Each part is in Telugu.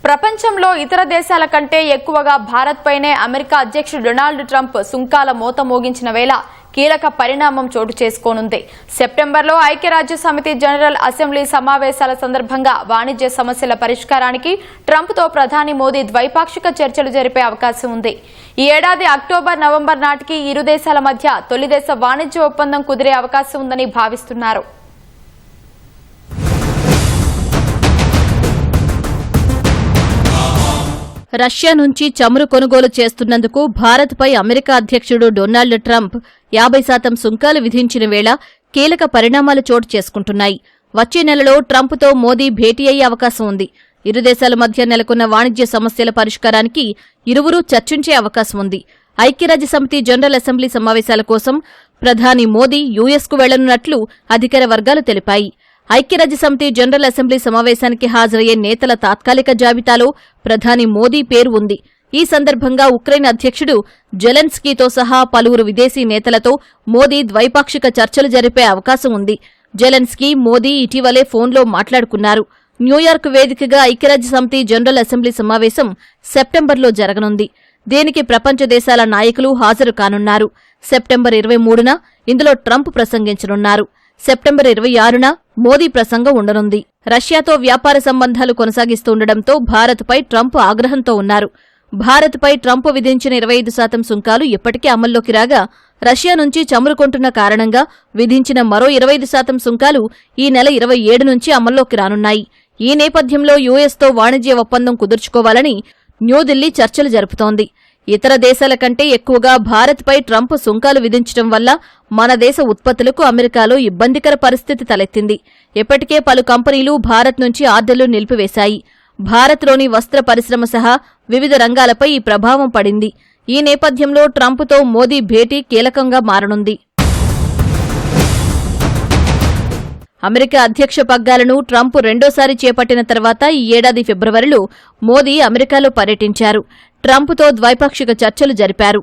ప్రపంచంలో ఇతర దేశాల కంటే ఎక్కువగా భారత్ పైనే అమెరికా అధ్యక్షుడు డొనాల్డ్ ట్రంప్ సుంకాల మోత మోగించిన వేళ కీలక పరిణామం చోటు చేసుకోనుంది. సెప్టెంబర్లో ఐక్యరాజ్యసమితి జనరల్ అసెంబ్లీ సమావేశాల సందర్భంగా వాణిజ్య సమస్యల పరిష్కారానికి ట్రంప్తో ప్రధాని మోదీ ద్వైపాక్షిక చర్చలు జరిపే అవకాశం ఉంది. ఈ ఏడాది అక్టోబర్, నవంబర్ నాటికి ఇరు దేశాల మధ్య తొలి దశ వాణిజ్య ఒప్పందం కుదిరే అవకాశం ఉందని భావిస్తున్నారు. రష్యా నుంచి చమురు కొనుగోలు చేస్తున్నందుకు భారత్పై అమెరికా అధ్యక్షుడు డొనాల్డ్ ట్రంప్ 50% సుంకాలు విధించిన వేళ కీలక పరిణామాలు చోటు చేసుకుంటున్నాయి. వచ్చే నెలలో ట్రంప్తో మోదీ భేటీ అయ్యే అవకాశం ఉంది. ఇరు దేశాల మధ్య నెలకొన్న వాణిజ్య సమస్యల పరిష్కారానికి ఇరువురూ చర్చించే అవకాశం ఉంది. ఐక్యరాజ్యసమితి జనరల్ అసెంబ్లీ సమావేశాల కోసం ప్రధాని మోదీ యుఎస్కు వెళ్లనున్నట్లు అధికార వర్గాలు తెలిపాయి. ఐక్యరాజ్యసమితి జనరల్ అసెంబ్లీ సమావేశానికి హాజరయ్యే నేతల తాత్కాలిక జాబితాలో ప్రధాని మోదీ పేరు ఉంది. ఈ సందర్భంగా ఉక్రెయిన్ అధ్యక్షుడు జెలెన్స్కీతో సహా పలువురు విదేశీ నేతలతో మోదీ ద్వైపాక్షిక చర్చలు జరిపే అవకాశం ఉంది. జెలెన్స్కీ, మోదీ ఇటీవలే ఫోన్లో మాట్లాడుకున్నారు. న్యూయార్క్ వేదికగా ఐక్యరాజ్యసమితి జనరల్ అసెంబ్లీ సమావేశం సెప్టెంబర్లో జరగనుంది. దీనికి ప్రపంచ దేశాల నాయకులు హాజరు కానున్నారు. సెప్టెంబర్ 23న ఇందులో ట్రంప్ ప్రసంగించనున్నారు. సెప్టెంబర్ 26న మోదీ ప్రసంగం ఉండనుంది. రష్యాతో వ్యాపార సంబంధాలు కొనసాగిస్తుండటంతో భారత్పై ట్రంప్ ఆగ్రహంతో ఉన్నారు. భారత్పై ట్రంప్ విధించిన 25% సుంకాలు ఇప్పటికే అమల్లోకి రాగా, రష్యా నుంచి చమురు కొంటున్న కారణంగా విధించిన మరో 25% సుంకాలు ఈ నెల 27 నుంచి అమల్లోకి రానున్నాయి. ఈ నేపథ్యంలో యుఎస్తో వాణిజ్య ఒప్పందం కుదుర్చుకోవాలని న్యూఢిల్లీ చర్చలు జరుపుతోంది. ఇతర దేశాల కంటే ఎక్కువగా భారత్పై ట్రంప్ సుంకాలు విధించడం వల్ల మన దేశ ఉత్పత్తులకు అమెరికాలో ఇబ్బందికర పరిస్థితి తలెత్తింది. ఇప్పటికే పలు కంపెనీలు భారత్ నుంచి ఆర్డర్లు నిలిపివేశాయి. భారత్లోని వస్త్ర పరిశ్రమ సహా వివిధ రంగాలపై ఈ ప్రభావం పడింది. ఈ నేపథ్యంలో ట్రంప్తో మోదీ భేటీ కీలకంగా మారనుంది. అమెరికా అధ్యక్ష పగ్గాలను ట్రంప్ రెండోసారి చేపట్టిన తర్వాత ఈ ఏడాది ఫిబ్రవరిలో మోదీ అమెరికాలో పర్యటించారు. ట్రంప్తో ద్వైపాక్షిక చర్చలు జరిపారు.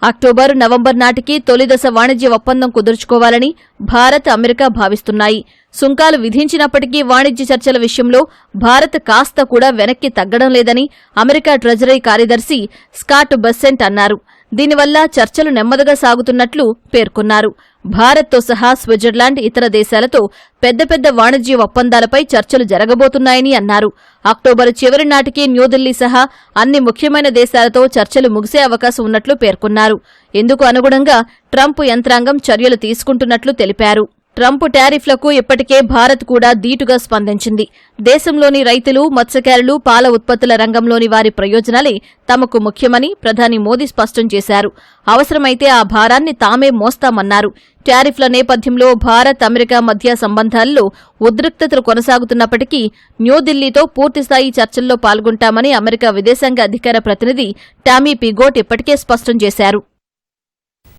అక్టోబర్, నవంబర్ నాటికి తొలిదశ వాణిజ్య ఒప్పందం కుదుర్చుకోవాలని భారత్, అమెరికా భావిస్తున్నాయి. సుంకాలు విధించినప్పటికీ వాణిజ్య చర్చల విషయంలో భారత్ కాస్త కూడా వెనక్కి తగ్గడం లేదని అమెరికా ట్రెజరీ కార్యదర్శి స్కాట్ బెస్సెంట్ అన్నారు. దీనివల్ల చర్చలు నెమ్మదిగా సాగుతున్నట్లు పేర్కొన్నారు. భారత్తో సహా స్విట్జర్లాండ్, ఇతర దేశాలతో పెద్ద వాణిజ్య ఒప్పందాలపై చర్చలు జరగబోతున్నాయని అన్నారు. అక్టోబర్ చివరి నాటికి న్యూఢిల్లీ సహా అన్ని ముఖ్యమైన దేశాలతో చర్చలు ముగిసే అవకాశం ఉన్నట్లు పేర్కొన్నారు. ఇందుకు అనుగుణంగా ట్రంప్ యంత్రాంగం చర్యలు తీసుకుంటున్నట్లు తెలిపారు. ట్రంప్ టారిఫ్లకు ఇప్పటికే భారత్ కూడా ధీటుగా స్పందించింది. దేశంలోని రైతులు, మత్స్యకారులు, పాల ఉత్పత్తుల రంగంలోని వారి ప్రయోజనాలే తమకు ముఖ్యమని ప్రధాని మోదీ స్పష్టం చేశారు. అవసరమైతే ఆ భారాన్ని తామే మోస్తామన్నారు. టారిఫ్ల నేపథ్యంలో భారత్, అమెరికా మధ్య సంబంధాల్లో ఉద్రిక్తతలు కొనసాగుతున్నప్పటికీ న్యూఢిల్లీతో పూర్తిస్థాయి చర్చల్లో పాల్గొంటామని అమెరికా విదేశాంగ అధికార ప్రతినిధి టామీ పిగోట్ ఇప్పటికే స్పష్టం చేశారు.